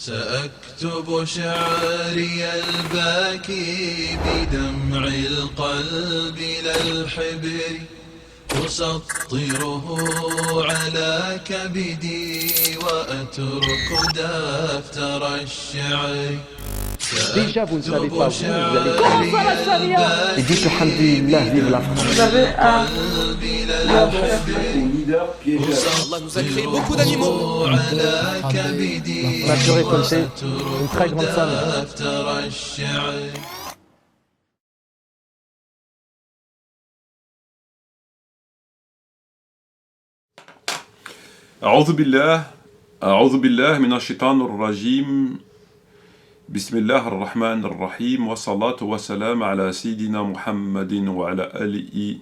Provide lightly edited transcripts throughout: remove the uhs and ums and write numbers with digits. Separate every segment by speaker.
Speaker 1: سأكتب شعري الباكي بدمع القلب للحبر أسطره على كبدي وأترك دفتر الشعر
Speaker 2: Déjà, vous ne savez pas, vous allez... Comment ça va, Samia? Et dites Alhamdulillah, vive la France.
Speaker 3: Vous avez un leader piégeur.
Speaker 4: Allah nous a créé beaucoup d'animaux.
Speaker 2: On a pu récolter une très grande somme.
Speaker 5: أعوذ بالله من الشيطان الرجيم بسم الله الرحمن الرحيم والصلاة والسلام على سيدنا محمد وعلى آله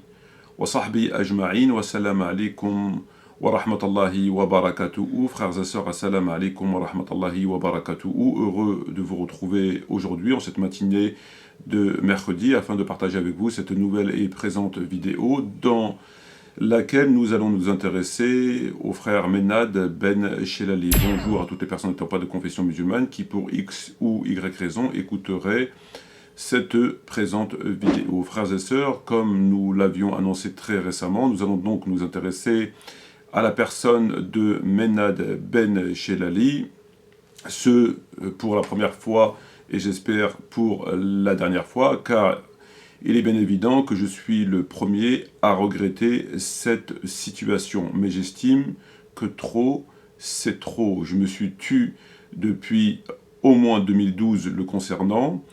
Speaker 5: وصحبه أجمعين والسلام عليكم ورحمة الله وبركاته. Frères et sœurs, assalamu alaikum wa rahmatullahi wa barakatuh. Heureux de vous retrouver aujourd'hui en cette matinée de mercredi afin de partager avec vous cette nouvelle et présente vidéo dans laquelle nous allons nous intéresser au frère Menad Ben Shelali. Bonjour à toutes les personnes n'étant pas de confession musulmane qui pour X ou Y raison écouteraient cette présente vidéo. Frères et sœurs, comme nous l'avions annoncé très récemment, nous allons donc nous intéresser à la personne de Menad Ben Shelali, ce pour la première fois et j'espère pour la dernière fois, car il est bien évident que je suis le premier à regretter cette situation, mais j'estime que trop, c'est trop. Je me suis tu depuis au moins 2012 le concernant,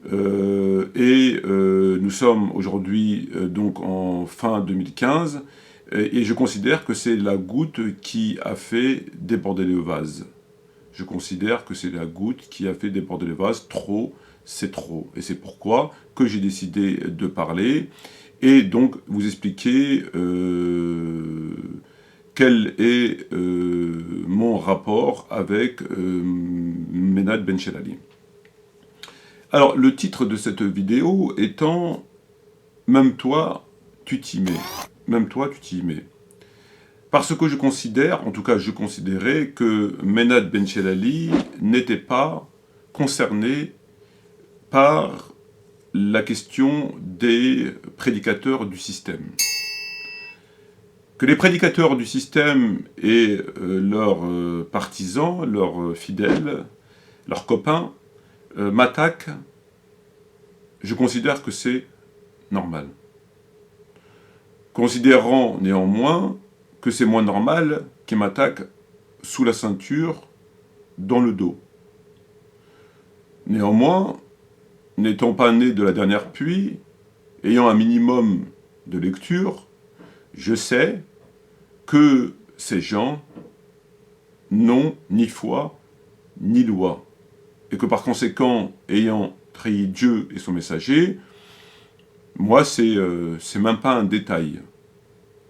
Speaker 5: nous sommes aujourd'hui donc en fin 2015, et je considère que c'est la goutte qui a fait déborder le vase. Je considère que c'est la goutte qui a fait déborder le vase. Trop, c'est trop. Et c'est pourquoi que j'ai décidé de parler et donc vous expliquer quel est mon rapport avec Menad Ben Shelali. Alors, le titre de cette vidéo étant « Même toi, tu t'y mets ». Même toi, tu t'y mets. Parce que je considère, en tout cas je considérais que Menad Ben Shelali n'était pas concerné par la question des prédicateurs du système. Que les prédicateurs du système et leurs partisans, leurs fidèles, leurs copains m'attaquent, je considère que c'est normal. Considérant néanmoins que c'est moins normal qu'ils m'attaquent sous la ceinture, dans le dos. Néanmoins, n'étant pas né de la dernière pluie, ayant un minimum de lecture, je sais que ces gens n'ont ni foi, ni loi. Et que par conséquent, ayant trahi Dieu et son messager, moi, c'est même pas un détail.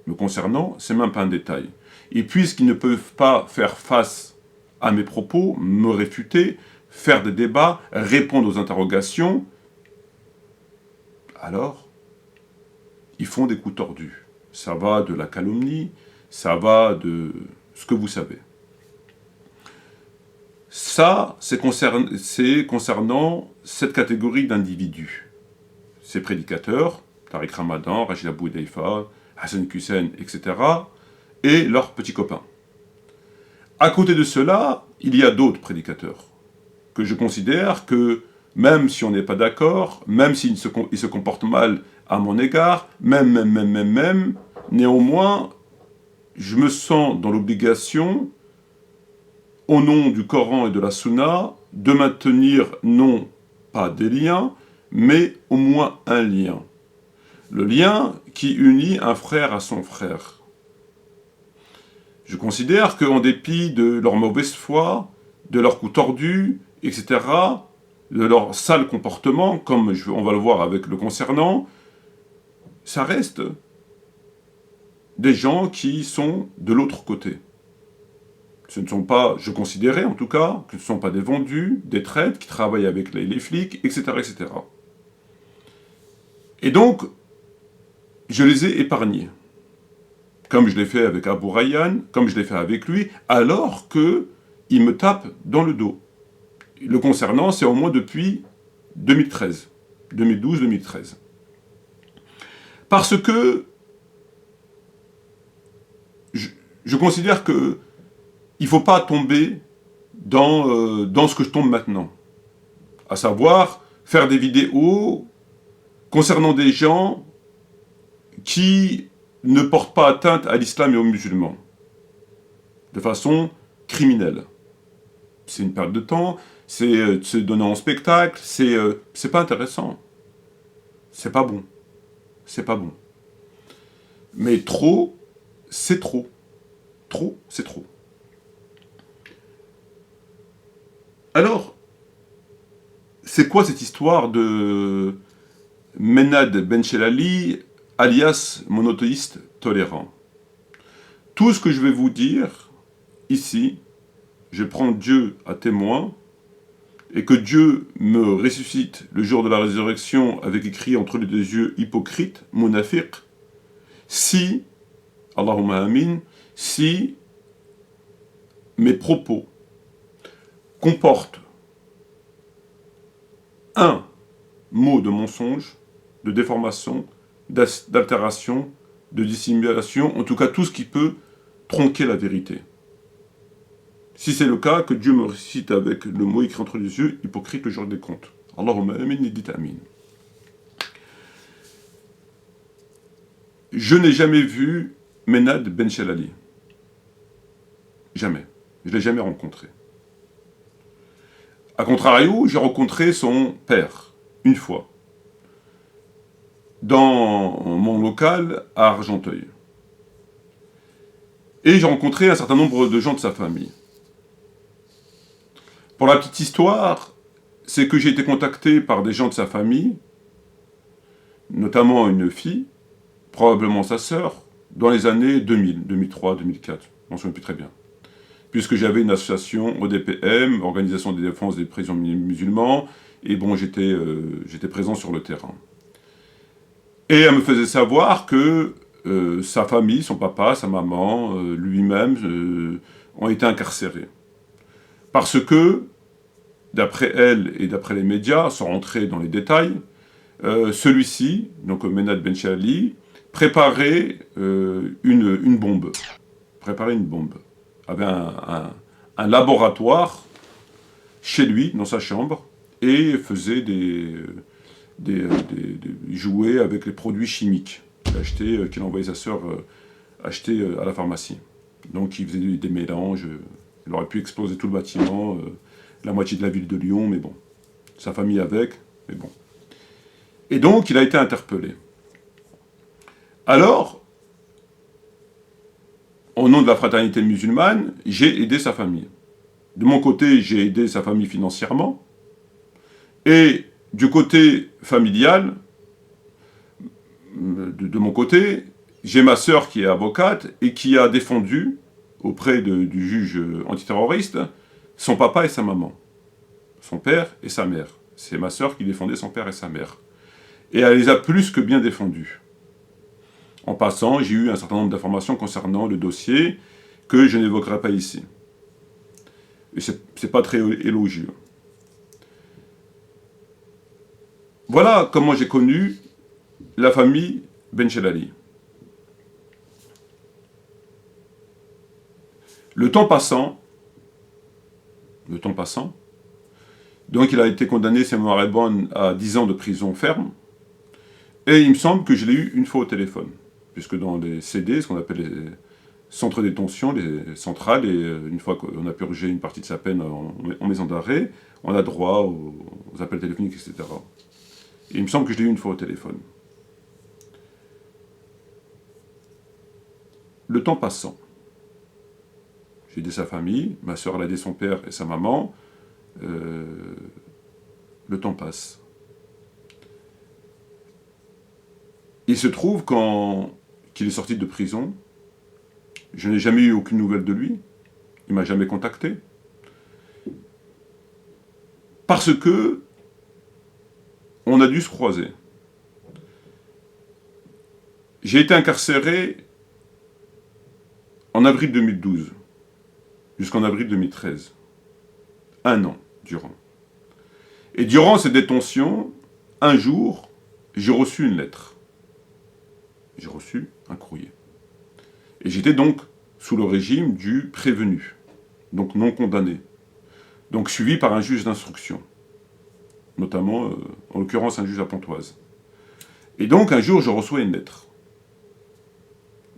Speaker 5: Me concernant, c'est même pas un détail. Et puisqu'ils ne peuvent pas faire face à mes propos, me réfuter, faire des débats, répondre aux interrogations, alors, ils font des coups tordus. Ça va de la calomnie, ça va de ce que vous savez. Ça, c'est concernant cette catégorie d'individus. Ces prédicateurs, Tariq Ramadan, Rachid Abou Daifa, Hassan Hussein, etc., et leurs petits copains. À côté de cela, il y a d'autres prédicateurs, que je considère que, même si on n'est pas d'accord, même s'ils se comportent mal à mon égard, même, néanmoins, je me sens dans l'obligation, au nom du Coran et de la Sunna, de maintenir non pas des liens, mais au moins un lien. Le lien qui unit un frère à son frère. Je considère qu'en dépit de leur mauvaise foi, de leurs coups tordus, etc., de leur sale comportement, comme on va le voir avec le concernant, ça reste des gens qui sont de l'autre côté. Ce ne sont pas, je considérais en tout cas, que ce ne sont pas des vendus, des traites qui travaillent avec les flics, etc., etc. Et donc, je les ai épargnés. Comme je l'ai fait avec Abou Rayyan, comme je l'ai fait avec lui, alors qu'il me tape dans le dos. le concernant, c'est au moins depuis 2013. 2012-2013. Parce que je considère que il ne faut pas tomber dans ce que je tombe maintenant. À savoir, faire des vidéos concernant des gens qui ne portent pas atteinte à l'islam et aux musulmans. De façon criminelle. C'est une perte de temps, c'est se donner en spectacle, c'est pas intéressant. C'est pas bon. C'est pas bon. Mais trop, c'est trop. Trop, c'est trop. Alors, c'est quoi cette histoire de Menad Ben Chelali, alias monothéiste tolérant? Tout ce que je vais vous dire ici, je prends Dieu à témoin, et que Dieu me ressuscite le jour de la résurrection avec écrit entre les deux yeux hypocrite, munafiq, si, Allahumma amin, si mes propos comportent un mot de mensonge, de déformation, d'altération, de dissimulation, en tout cas tout ce qui peut tronquer la vérité. Si c'est le cas, que Dieu me récite avec le mot écrit entre les yeux, hypocrite le jour des comptes. Allahumma amin, et dites amin. Je n'ai jamais vu Menad Ben Chelali. Jamais. Je ne l'ai jamais rencontré. A contrario, j'ai rencontré son père, une fois, dans mon local à Argenteuil. Et j'ai rencontré un certain nombre de gens de sa famille. Pour la petite histoire, c'est que j'ai été contacté par des gens de sa famille, notamment une fille, probablement sa sœur, dans les années 2000, 2003, 2004, je m'en souviens plus très bien. Puisque j'avais une association ODPM, Organisation de défense des prisonniers musulmans, et bon, j'étais présent sur le terrain. Et elle me faisait savoir que sa famille, son papa, sa maman, lui-même, ont été incarcérés. Parce que, d'après elle et d'après les médias, sans rentrer dans les détails, celui-ci, donc Menad Ben Chelali, préparait une bombe. Préparait une bombe. Avait un laboratoire chez lui, dans sa chambre, et faisait jouait avec les produits chimiques qu'il envoyait sa sœur acheter à la pharmacie. Donc il faisait des mélanges, il aurait pu exploser tout le bâtiment, la moitié de la ville de Lyon, mais bon, sa famille avec, mais bon. Et donc il a été interpellé. Alors, au nom de la fraternité musulmane, j'ai aidé sa famille. De mon côté, j'ai aidé sa famille financièrement, et du côté familial, de mon côté, j'ai ma sœur qui est avocate et qui a défendu, auprès du juge antiterroriste, son papa et sa maman. Son père et sa mère. C'est ma sœur qui défendait son père et sa mère. Et elle les a plus que bien défendus. En passant, j'ai eu un certain nombre d'informations concernant le dossier que je n'évoquerai pas ici. Et c'est pas très élogieux. Voilà comment j'ai connu la famille Ben Chelali. Le temps passant, donc il a été condamné, si ma mémoire est bonne, à 10 ans de prison ferme, et il me semble que je l'ai eu une fois au téléphone, puisque dans les CD, ce qu'on appelle les centres de détention, les centrales, et une fois qu'on a purgé une partie de sa peine en maison d'arrêt, on a droit aux appels téléphoniques, etc. Et il me semble que je l'ai eu une fois au téléphone. Le temps passant, j'ai aidé sa famille, ma soeur a aidé son père et sa maman, le temps passe. Il se trouve qu'il est sorti de prison, je n'ai jamais eu aucune nouvelle de lui, il ne m'a jamais contacté, parce que on a dû se croiser. J'ai été incarcéré en avril 2012, jusqu'en avril 2013. 1 an durant. Et durant cette détention, un jour, j'ai reçu une lettre. J'ai reçu un courrier. Et j'étais donc sous le régime du prévenu, donc non condamné, donc suivi par un juge d'instruction, notamment, en l'occurrence, un juge à Pontoise. Et donc, un jour, je reçois une lettre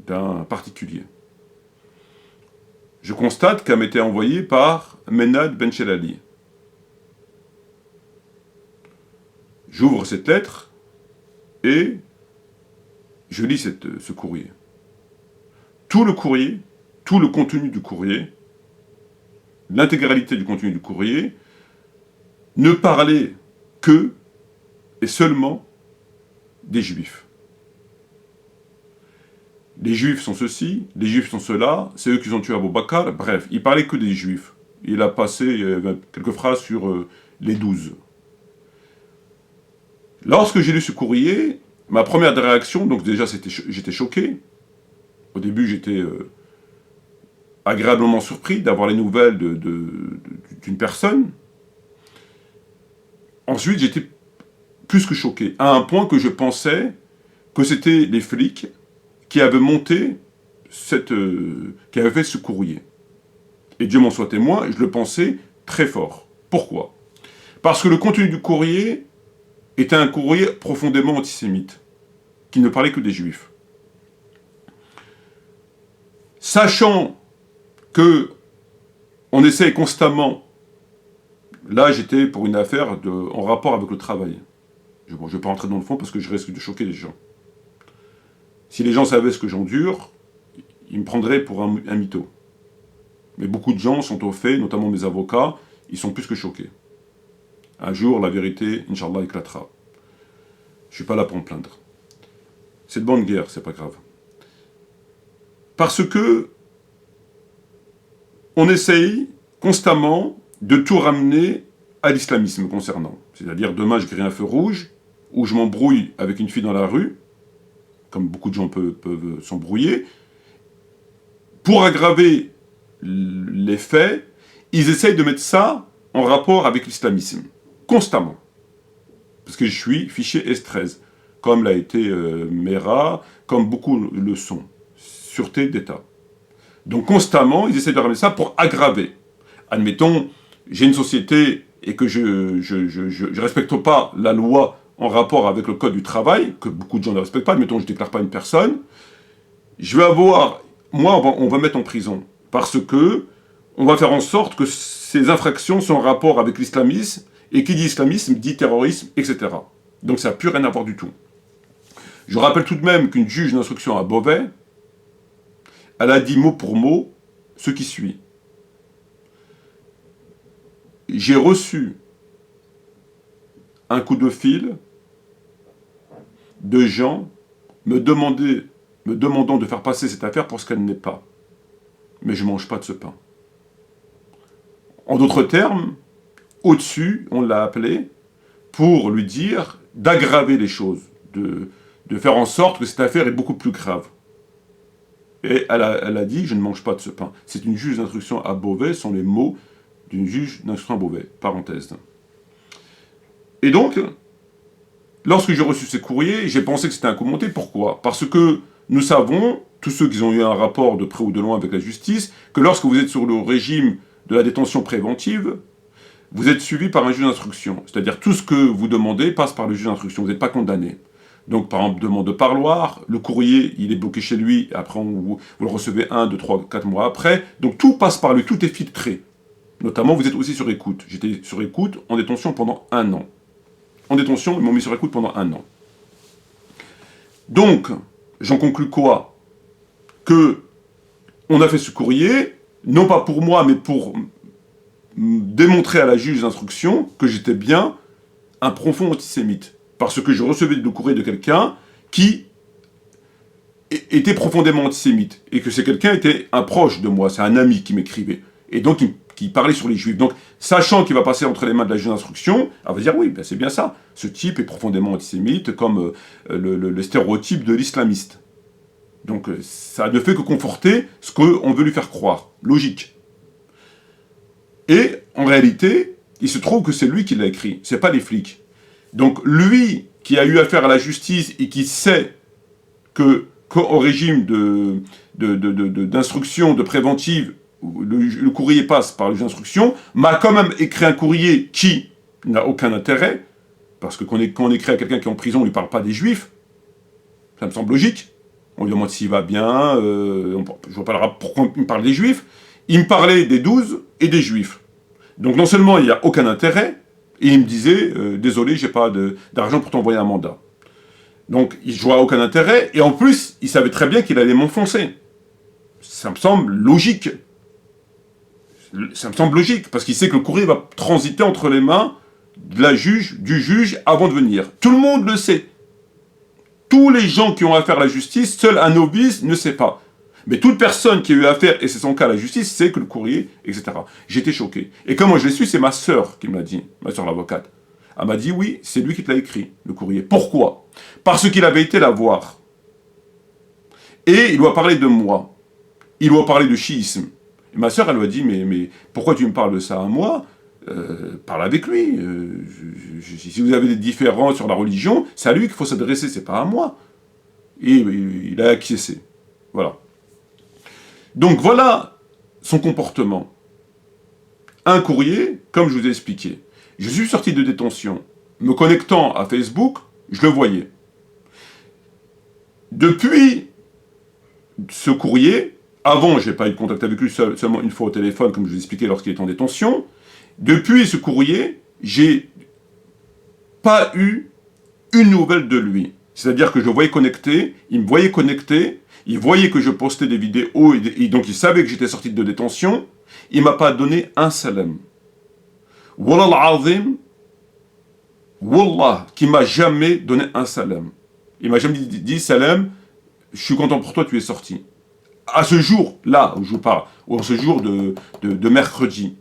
Speaker 5: d'un particulier. Je constate qu'elle m'était envoyée par Menad Benchelali. J'ouvre cette lettre et je lis ce courrier. Tout le courrier, tout le contenu du courrier, l'intégralité du contenu du courrier, ne parlait que et seulement des Juifs. Les Juifs sont ceci, les Juifs sont cela, c'est eux qui ont tué Abou Bakr, bref, il parlait que des Juifs. Il a passé quelques phrases sur les 12. Lorsque j'ai lu ce courrier, ma première réaction, donc déjà j'étais choqué. Au début, j'étais agréablement surpris d'avoir les nouvelles d'une personne. Ensuite, j'étais plus que choqué, à un point que je pensais que c'était les flics qui avaient monté qui avaient fait ce courrier. Et Dieu m'en soit témoin, je le pensais très fort. Pourquoi? Parce que le contenu du courrier était un courrier profondément antisémite, qui ne parlait que des Juifs. Sachant que on essaie constamment, là j'étais pour une affaire en rapport avec le travail. Je ne vais pas rentrer dans le fond parce que je risque de choquer les gens. Si les gens savaient ce que j'endure, ils me prendraient pour un mytho. Mais beaucoup de gens sont au fait, notamment mes avocats, ils sont plus que choqués. Un jour, la vérité, Inch'Allah, éclatera. Je ne suis pas là pour me plaindre. C'est de bonne guerre, c'est pas grave. Parce que on essaye constamment de tout ramener à l'islamisme concernant. C'est-à-dire, demain, je grille un feu rouge, ou je m'embrouille avec une fille dans la rue, comme beaucoup de gens peuvent s'embrouiller. Pour aggraver les faits, ils essayent de mettre ça en rapport avec l'islamisme, constamment. Parce que je suis fiché S13, comme l'a été Mera, comme beaucoup le sont, sûreté d'État. Donc constamment, ils essaient de ramener ça pour aggraver. Admettons, j'ai une société et que je ne respecte pas la loi en rapport avec le code du travail, que beaucoup de gens ne respectent pas, admettons, je ne déclare pas une personne, je vais avoir, moi, on va mettre en prison, parce que on va faire en sorte que ces infractions sont en rapport avec l'islamisme, et qui dit islamisme dit terrorisme, etc. Donc ça n'a plus rien à voir du tout. Je rappelle tout de même qu'une juge d'instruction à Beauvais, elle a dit mot pour mot ce qui suit. J'ai reçu un coup de fil de gens me demandant de faire passer cette affaire pour ce qu'elle n'est pas. Mais je ne mange pas de ce pain. En d'autres termes, au-dessus, on l'a appelé pour lui dire d'aggraver les choses, de faire en sorte que cette affaire est beaucoup plus grave. Et elle a dit « je ne mange pas de ce pain ». C'est une juge d'instruction à Beauvais, ce sont les mots d'une juge d'instruction à Beauvais, parenthèse. Et donc, lorsque j'ai reçu ces courriers, j'ai pensé que c'était un coup monté. Pourquoi? Parce que nous savons, tous ceux qui ont eu un rapport de près ou de loin avec la justice, que lorsque vous êtes sur le régime de la détention préventive, vous êtes suivi par un juge d'instruction. C'est-à-dire tout ce que vous demandez passe par le juge d'instruction, vous n'êtes pas condamné. Donc, par exemple, demande de parloir, le courrier, il est bloqué chez lui, après vous le recevez 1, 2, 3, 4 mois après. Donc, tout passe par lui, tout est filtré. Notamment, vous êtes aussi sur écoute. J'étais sur écoute en détention pendant 1 an. En détention, ils m'ont mis sur écoute pendant 1 an. Donc, j'en conclus quoi? Que on a fait ce courrier, non pas pour moi, mais pour démontrer à la juge d'instruction que j'étais bien un profond antisémite. Parce que je recevais le courrier de quelqu'un qui était profondément antisémite. Et que ce quelqu'un était un proche de moi, c'est un ami qui m'écrivait. Et donc, qui parlait sur les juifs. Donc, sachant qu'il va passer entre les mains de la juge d'instruction, elle va dire, oui, ben c'est bien ça. Ce type est profondément antisémite, comme le stéréotype de l'islamiste. Donc, ça ne fait que conforter ce qu'on veut lui faire croire. Logique. Et, en réalité, il se trouve que c'est lui qui l'a écrit, c'est pas les flics. Donc lui qui a eu affaire à la justice et qui sait qu'au régime d'instruction, de préventive, le courrier passe par les instructions, m'a quand même écrit un courrier qui n'a aucun intérêt, parce que quand on écrit à quelqu'un qui est en prison, on ne lui parle pas des juifs, ça me semble logique. On lui demande s'il va bien, je ne vois pas pourquoi il me parle des juifs. Il me parlait des 12 et des juifs. Donc non seulement il n'y a aucun intérêt, et il me disait désolé, j'ai pas d'argent pour t'envoyer un mandat. Donc je vois aucun intérêt, et en plus, il savait très bien qu'il allait m'enfoncer. Ça me semble logique. Ça me semble logique, parce qu'il sait que le courrier va transiter entre les mains du juge avant de venir. Tout le monde le sait. Tous les gens qui ont affaire à la justice, seul un novice ne sait pas. Mais toute personne qui a eu affaire, et c'est son cas à la justice, sait que le courrier, etc. J'étais choqué. Et comment je l'ai su, c'est ma sœur qui me l'a dit, ma sœur l'avocate. Elle m'a dit, oui, c'est lui qui te l'a écrit, le courrier. Pourquoi? Parce qu'il avait été la voir. Et il lui a parlé de moi. Il lui a parlé de chiisme. Et ma sœur, elle lui a dit, mais pourquoi tu me parles de ça à moi? Parle avec lui. Si vous avez des différends sur la religion, c'est à lui qu'il faut s'adresser, c'est pas à moi. Et il a acquiescé. Voilà. Donc voilà son comportement. Un courrier, comme je vous ai expliqué. Je suis sorti de détention. Me connectant à Facebook, je le voyais. Depuis ce courrier, avant, je n'ai pas eu de contact avec lui seulement une fois au téléphone, comme je vous ai expliqué lorsqu'il est en détention. Depuis ce courrier, j'ai pas eu une nouvelle de lui. C'est-à-dire que je le voyais connecté, il me voyait connecté, il voyait que je postais des vidéos, et donc il savait que j'étais sorti de détention. Il m'a pas donné un salam. Wallah al-azim, Wallah, qui m'a jamais donné un salam. Il m'a jamais dit salam, je suis content pour toi, tu es sorti. À ce jour, là où je vous parle, ou à ce jour de mercredi,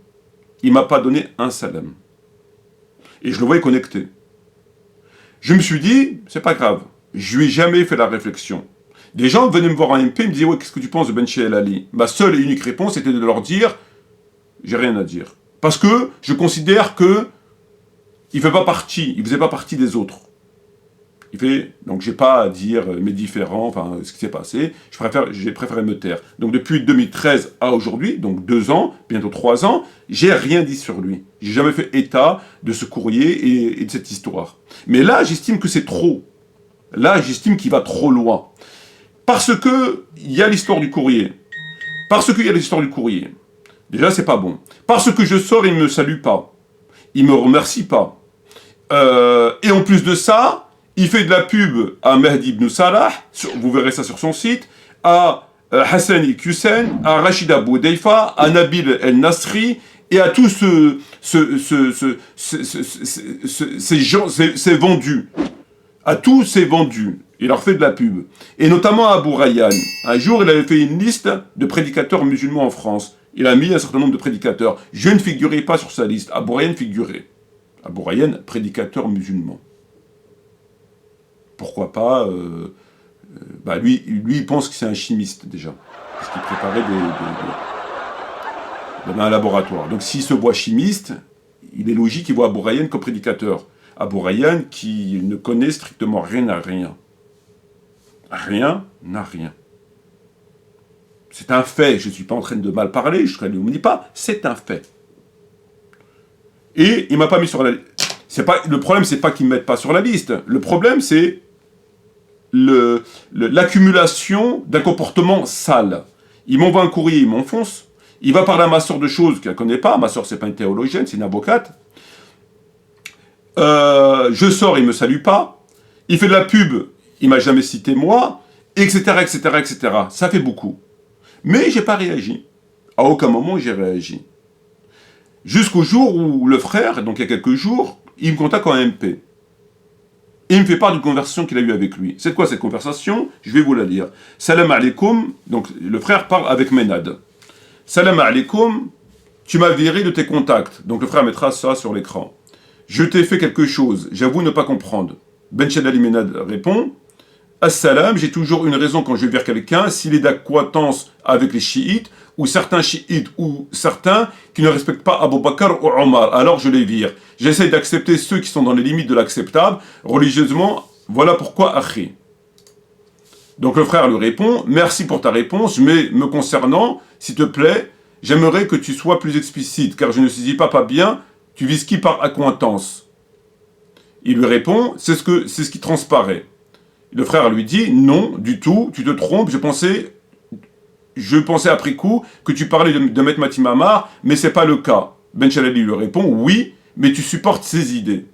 Speaker 5: il m'a pas donné un salam. Et je le voyais connecté. Je me suis dit, c'est pas grave, je lui ai jamais fait la réflexion. Des gens venaient me voir en MP, me disaient, ouais, qu'est-ce que tu penses de Ben El Ali? Ma seule et unique réponse était de leur dire, j'ai rien à dire. Parce que je considère que il faisait pas partie des autres. Donc j'ai pas à dire mes différends, enfin ce qui s'est passé, j'ai préféré me taire. Donc depuis 2013 à aujourd'hui, donc 2 ans, bientôt 3 ans, j'ai rien dit sur lui. J'ai jamais fait état de ce courrier et de cette histoire. Mais là, j'estime que c'est trop. Là, j'estime qu'il va trop loin. Parce que il y a l'histoire du courrier. Déjà, c'est pas bon. Parce que je sors, il me salue pas. Il me remercie pas. Et en plus de ça, il fait de la pub à Mehdi ibn Salah, vous verrez ça sur son site, à Hassan Iqiyoussen, à Rachida Boudeifa, à Nabil El Nasri, et à tous ces gens, ces vendus. À tous ces vendus. Il leur fait de la pub. Et notamment à Abou Rayyan. Un jour, il avait fait une liste de prédicateurs musulmans en France. Il a mis un certain nombre de prédicateurs. Je ne figurais pas sur sa liste. Abou Rayyan figurait. Abou Rayyan, prédicateur musulman. Pourquoi pas lui, il pense que c'est un chimiste, déjà. Parce qu'il préparait dans un laboratoire. Donc, s'il se voit chimiste, il est logique qu'il voit Abou Rayyan comme prédicateur. Abou Rayyan qui ne connaît strictement rien à rien. Rien n'a rien. C'est un fait. Je ne suis pas en train de mal parler, je ne me dis pas, c'est un fait. Et il ne m'a pas mis sur la liste. Le problème, c'est pas qu'il ne me mette pas sur la liste. Le problème, c'est l'accumulation d'un comportement sale. Il m'envoie un courrier, il m'enfonce. Il va parler à ma soeur de choses qu'elle ne connaît pas. Ma soeur, c'est pas une théologienne, c'est une avocate. Je sors, il ne me salue pas. Il fait de la pub, il m'a jamais cité moi, etc., etc., etc. Ça fait beaucoup. Mais j'ai pas réagi. À aucun moment, j'ai réagi. Jusqu'au jour où le frère, donc il y a quelques jours, il me contacte en MP. Et il me fait part d'une conversation qu'il a eue avec lui. C'est quoi cette conversation? Je vais vous la lire. Salam alaikum, donc le frère parle avec Ménad. Salam alaikum, tu m'as viré de tes contacts. Donc le frère mettra ça sur l'écran. Je t'ai fait quelque chose, j'avoue ne pas comprendre. Ben Shadali Ménad répond, Assalam, j'ai toujours une raison quand je vire quelqu'un, s'il est d'acquaintance avec les chiites, ou certains chiites, ou certains qui ne respectent pas Abu Bakr ou Omar, alors je les vire. J'essaie d'accepter ceux qui sont dans les limites de l'acceptable, religieusement, voilà pourquoi akhi. Donc le frère lui répond, merci pour ta réponse, mais me concernant, s'il te plaît, j'aimerais que tu sois plus explicite, car je ne saisis pas bien, tu vises qui par accointance? Il lui répond, c'est ce qui transparaît. Le frère lui dit, non, du tout, tu te trompes, je pensais après coup que tu parlais de Maître Matimamar, mais c'est pas le cas. Ben Chalali lui répond, oui, mais tu supportes ses idées.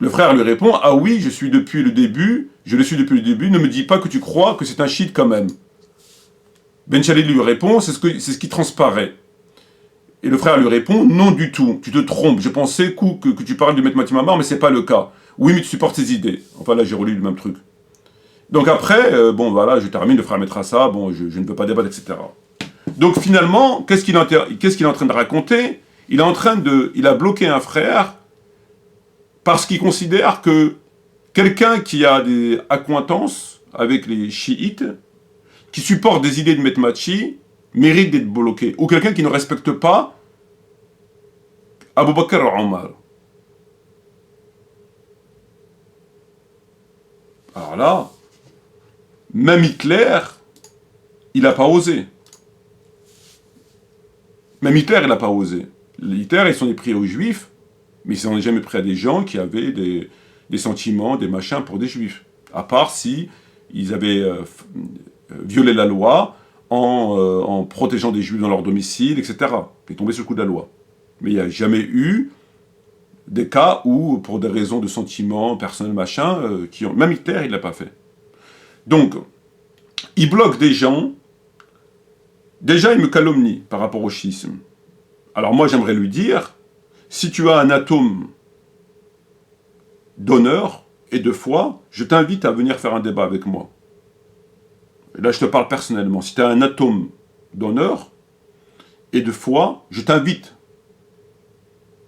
Speaker 5: Le frère lui répond, ah oui, je le suis depuis le début, ne me dis pas que tu crois que c'est un chiite quand même. Ben Chalali lui répond, c'est ce qui transparaît. Et le frère lui répond, non du tout, tu te trompes, je pensais que tu parles de Maître Matimamar, mais c'est pas le cas. Oui, mais tu supportes ses idées. Enfin là, j'ai relu le même truc. Donc après, bon voilà, je termine, le frère mettra ça, bon, je ne peux pas débattre, etc. Donc finalement, qu'est-ce qu'il est en train de raconter? Il a bloqué un frère parce qu'il considère que quelqu'un qui a des accointances avec les chiites, qui supporte des idées de Maître Machi, mérite d'être bloqué. Ou quelqu'un qui ne respecte pas Abu Bakr ou Omar. Alors là, même Hitler, il n'a pas osé. Même Hitler, il n'a pas osé. Hitler, ils sont pris aux juifs, mais ils n'en ont jamais pris à des gens qui avaient des sentiments, des machins pour des juifs. À part si ils avaient violé la loi en protégeant des juifs dans leur domicile, etc. Ils tombaient sur le coup de la loi. Mais il n'y a jamais eu des cas où, pour des raisons de sentiments personnels, machin, même Hitler, il ne l'a pas fait. Donc, il bloque des gens. Déjà, il me calomnie par rapport au schisme. Alors moi, j'aimerais lui dire, si tu as un atome d'honneur et de foi, je t'invite à venir faire un débat avec moi. Et là, je te parle personnellement. Si tu as un atome d'honneur et de foi, je t'invite,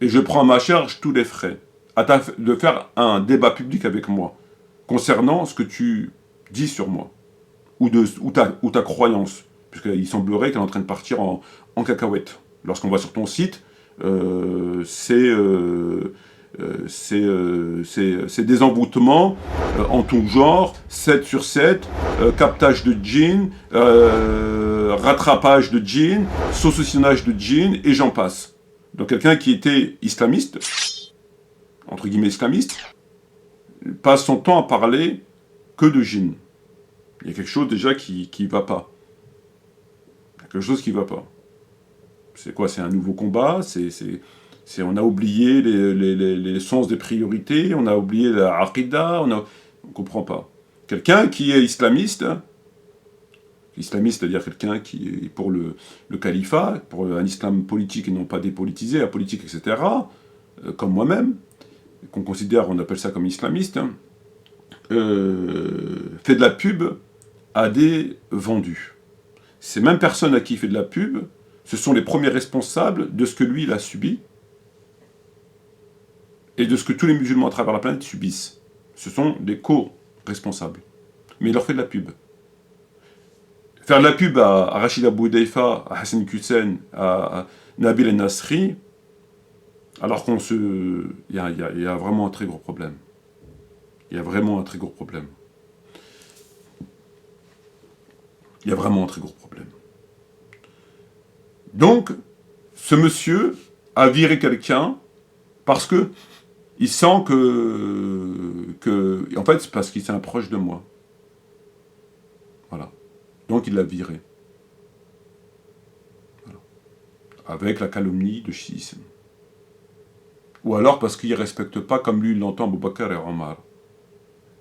Speaker 5: et je prends à ma charge tous les frais, de faire un débat public avec moi, concernant ce que tu dis sur moi, ou ta croyance, puisqu'il semblerait qu'elle est en train de partir en cacahuète. Lorsqu'on va sur ton site, c'est des envoûtements en tout genre, 7 sur 7, captage de djinn, rattrapage de djinn, saucissonnage de djinn, et j'en passe. Donc quelqu'un qui était islamiste, entre guillemets islamiste, passe son temps à parler que de djinn. Il y a quelque chose déjà qui ne va pas. Il y a quelque chose qui ne va pas. C'est quoi? C'est un nouveau combat, on a oublié les sens des priorités, on a oublié la aqidah, on ne comprend pas. Quelqu'un qui est islamiste, c'est-à-dire quelqu'un qui est pour le califat, pour un islam politique et non pas dépolitisé, apolitique, etc., comme moi-même, qu'on considère, on appelle ça comme islamiste, fait de la pub à des vendus. Ces mêmes personnes à qui il fait de la pub, ce sont les premiers responsables de ce que lui, il a subi, et de ce que tous les musulmans à travers la planète subissent. Ce sont des co-responsables. Mais il leur fait de la pub. Faire de la pub à Rachid Abou Deifa, à Hassan Hussein, à Nabil El Nasri, alors il y a vraiment un très gros problème. Il y a vraiment un très gros problème. Il y a vraiment un très gros problème. Donc, ce monsieur a viré quelqu'un parce que il sent en fait, c'est parce qu'il est un proche de moi. Voilà. Donc, il l'a viré. Voilà. Avec la calomnie de schisme. Ou alors parce qu'il ne respecte pas comme lui l'entend Abu Bakr et Omar.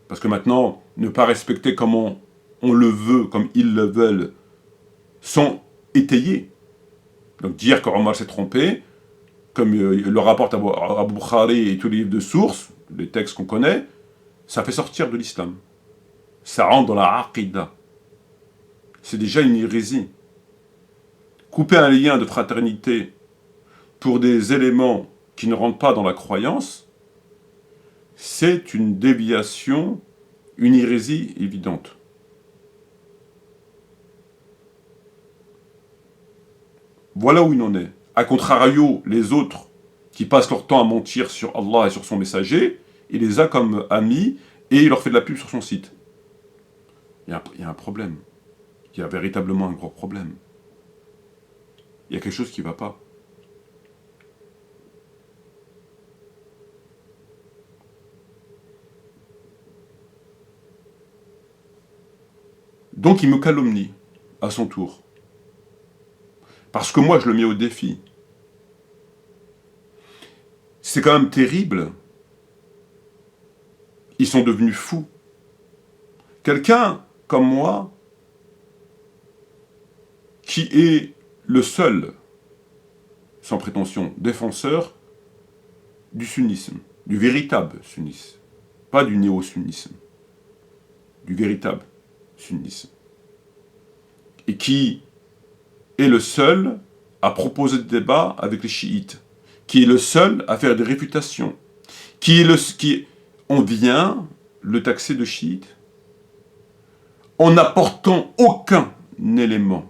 Speaker 5: Parce que maintenant, ne pas respecter comme on le veut, comme ils le veulent, sont étayés. Donc dire qu'Omar s'est trompé, comme le rapporte Abu Bukhari et tous les livres de source, les textes qu'on connaît, ça fait sortir de l'islam. Ça rentre dans la aqidah. C'est déjà une hérésie. Couper un lien de fraternité pour des éléments qui ne rentrent pas dans la croyance, c'est une déviation, une hérésie évidente. Voilà où il en est. A contrario, les autres qui passent leur temps à mentir sur Allah et sur son messager, il les a comme amis et il leur fait de la pub sur son site. Il y a un problème. Il y a véritablement un gros problème. Il y a quelque chose qui ne va pas. Donc il me calomnie à son tour. Parce que moi je le mets au défi. C'est quand même terrible. Ils sont devenus fous. Quelqu'un comme moi, qui est le seul, sans prétention, défenseur du sunnisme, du véritable sunnisme, pas du néo-sunnisme, du véritable sunnisme, et qui est le seul à proposer des débats avec les chiites, qui est le seul à faire des réfutations, on vient le taxer de chiite en n'apportant aucun élément,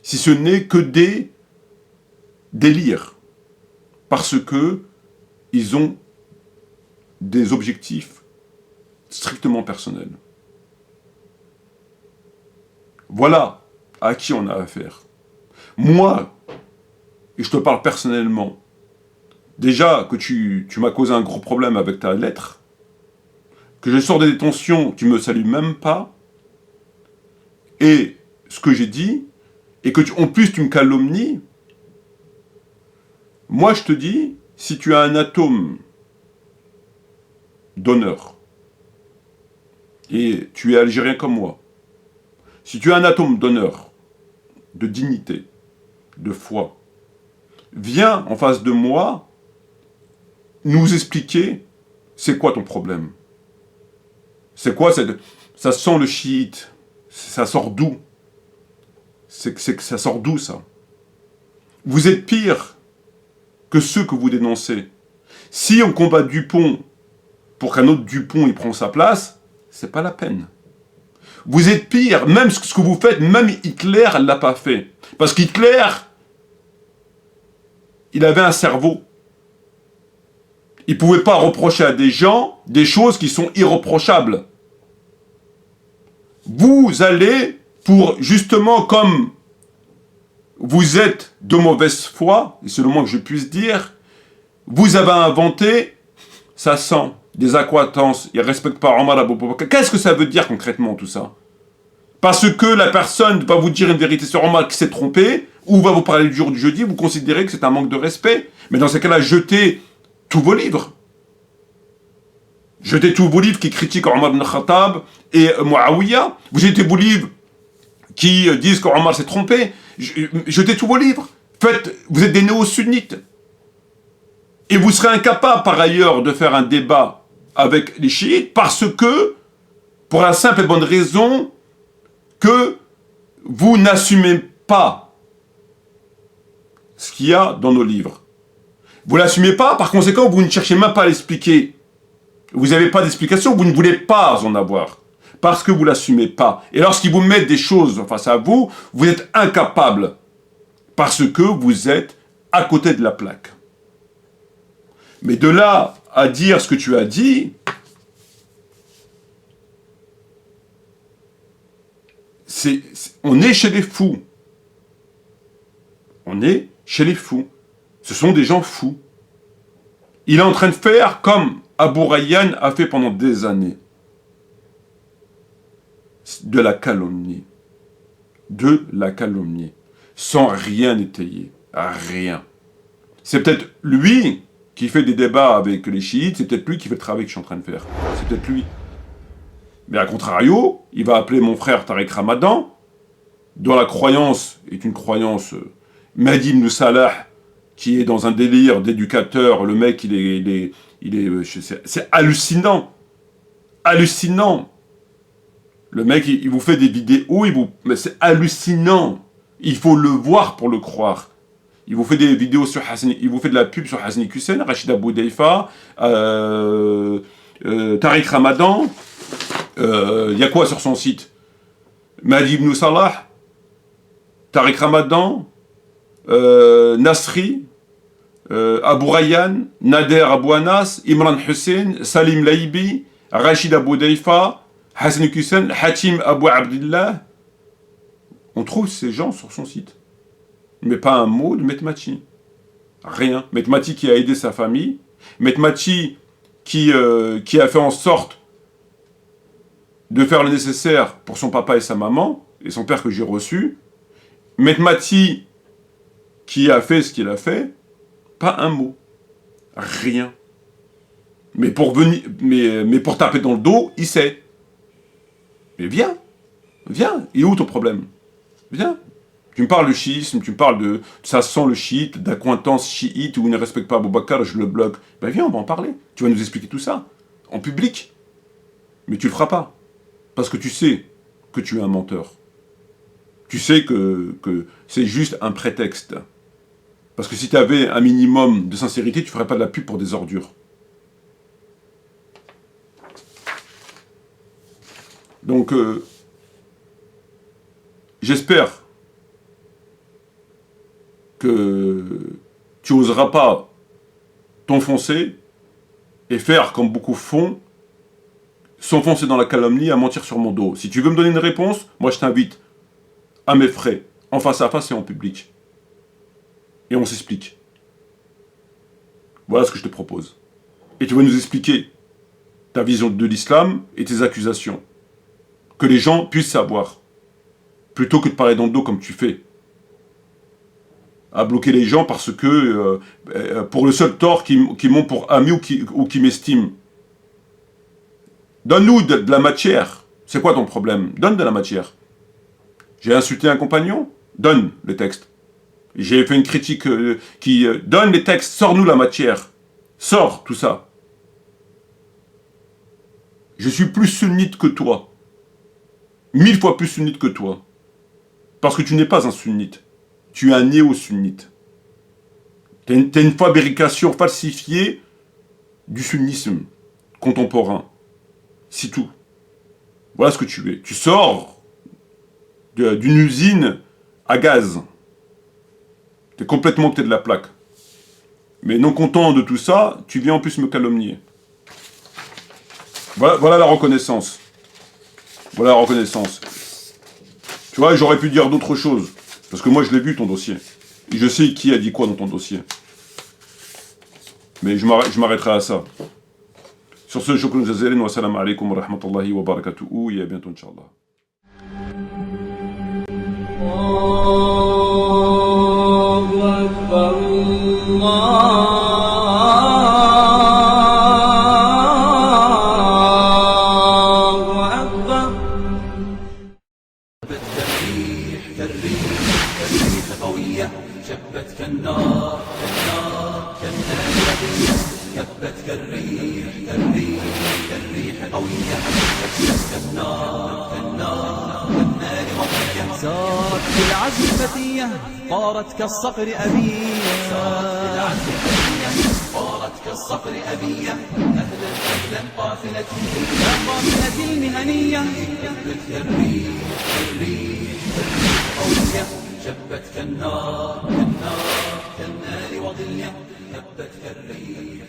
Speaker 5: si ce n'est que des délires, parce que ils ont des objectifs strictement personnels. Voilà à qui on a affaire. Moi, et je te parle personnellement, déjà que tu m'as causé un gros problème avec ta lettre, que je sors de détention, tu me salues même pas, et ce que j'ai dit, et que en plus tu me calomnies, moi je te dis, si tu as un atome d'honneur, et tu es algérien comme moi, si tu as un atome d'honneur, de dignité, de foi, viens en face de moi nous expliquer c'est quoi ton problème. C'est quoi ça sent le chiite, ça sort d'où? C'est que ça sort d'où ça? Vous êtes pire que ceux que vous dénoncez. Si on combat Dupont pour qu'un autre Dupont y prenne sa place, c'est pas la peine. Vous êtes pire, même ce que vous faites, même Hitler ne l'a pas fait. Parce qu'Hitler, il avait un cerveau. Il ne pouvait pas reprocher à des gens des choses qui sont irreprochables. Vous allez pour, justement, comme vous êtes de mauvaise foi, et c'est le moins que je puisse dire, vous avez inventé, ça sent des accointances, il ne respecte pas Omar Abou Bakr. Qu'est-ce que ça veut dire concrètement tout ça? Parce que la personne va vous dire une vérité sur Omar qui s'est trompé, ou va vous parler du jour du jeudi, vous considérez que c'est un manque de respect. Mais dans ces cas-là, jetez tous vos livres. Jetez tous vos livres qui critiquent Omar ibn Khattab et Muawiyah. Vous jetez vos livres qui disent qu'Omar s'est trompé. Jetez tous vos livres. Vous êtes des néo-sunnites. Et vous serez incapables, par ailleurs, de faire un débat avec les chiites parce que, pour la simple et bonne raison que vous n'assumez pas ce qu'il y a dans nos livres. Vous ne l'assumez pas, par conséquent, vous ne cherchez même pas à l'expliquer. Vous n'avez pas d'explication, vous ne voulez pas en avoir. Parce que vous ne l'assumez pas. Et lorsqu'ils vous mettent des choses face à vous, vous êtes incapable. Parce que vous êtes à côté de la plaque. Mais de là à dire ce que tu as dit, on est chez les fous. On est chez les fous. Ce sont des gens fous. Il est en train de faire comme Abou Rayyan a fait pendant des années. De la calomnie. De la calomnie. Sans rien étayer. Rien. C'est peut-être lui qui fait des débats avec les chiites, c'est peut-être lui qui fait le travail que je suis en train de faire. C'est peut-être lui. Mais à contrario, il va appeler mon frère Tariq Ramadan, dont la croyance est une croyance Mahdi ibn Salah, qui est dans un délire d'éducateur. Le mec, c'est hallucinant. Hallucinant. Le mec, il vous fait des vidéos, mais c'est hallucinant. Il faut le voir pour le croire. Il vous fait des vidéos sur Hassan, il vous fait de la pub sur Hassan Hussein, Rachida Boudaifa, Tariq Ramadan. Il y a quoi sur son site? Mahdi ibn Salah, Tariq Ramadan, Nasri, Abou Rayyan, Nader Abou Anas, Imran Hussein, Salim Laibi, Rachid Abou Daifa, Hassan Hussein, Hatim Abou Abdillah. On trouve ces gens sur son site. Mais pas un mot de Metmachi. Rien. Metmachi qui a aidé sa famille. Metmachi qui a fait en sorte de faire le nécessaire pour son papa et sa maman, et son père que j'ai reçu. Metmachi qui a fait ce qu'il a fait. Pas un mot. Rien. Mais pour taper dans le dos, il sait. Mais viens. Viens. Il est où ton problème? Viens. Tu me parles de chiisme, tu me parles de ça sent le chiite, d'accointance chiite où il ne respecte pas Abou Bakr, je le bloque. Ben viens, on va en parler. Tu vas nous expliquer tout ça. En public. Mais tu le feras pas. Parce que tu sais que tu es un menteur. Tu sais que c'est juste un prétexte. Parce que si tu avais un minimum de sincérité, tu ne ferais pas de la pub pour des ordures. Donc, j'espère que tu n'oseras pas t'enfoncer et faire comme beaucoup font, s'enfoncer dans la calomnie, à mentir sur mon dos. Si tu veux me donner une réponse, moi je t'invite à mes frais, en face à face et en public. Et on s'explique. Voilà ce que je te propose. Et tu vas nous expliquer ta vision de l'islam et tes accusations. Que les gens puissent savoir. Plutôt que de parler dans le dos comme tu fais. À bloquer les gens parce que, pour le seul tort qu'ils m'ont pour ami ou qui m'estiment. Donne-nous de la matière. C'est quoi ton problème? Donne de la matière. J'ai insulté un compagnon? Donne le texte. J'ai fait une critique qui... donne les textes, sors-nous la matière. Sors tout ça. Je suis plus sunnite que toi. 1000 fois plus sunnite que toi. Parce que tu n'es pas un sunnite. Tu es un néo-sunnite. Tu es une fabrication falsifiée du sunnisme contemporain. C'est tout. Voilà ce que tu es. Tu sors d'une usine à gaz. Tu es complètement côté de la plaque. Mais non content de tout ça, tu viens en plus me calomnier. Voilà la reconnaissance. Voilà la reconnaissance. Tu vois, j'aurais pu dire d'autres choses. Parce que moi, je l'ai vu, ton dossier. Et je sais qui a dit quoi dans ton dossier. Mais je m'arrêterai à ça. Sur ce, shukran jazilan wa salam alaikum wa rahmatullahi wa barakatuhu. Et à bientôt, Inch'Allah.
Speaker 1: شبت كالنار كبت كالريح قوية شبت كالنار كالنار وقية
Speaker 3: سارت بالعزم فتية طارت كالصقر أبية
Speaker 1: طارت كالصقر أبية أهلا قافلتي
Speaker 3: يا قافلة المهنية
Speaker 1: كبت كالريح قوية شبت كالنار وضية هبت كالريح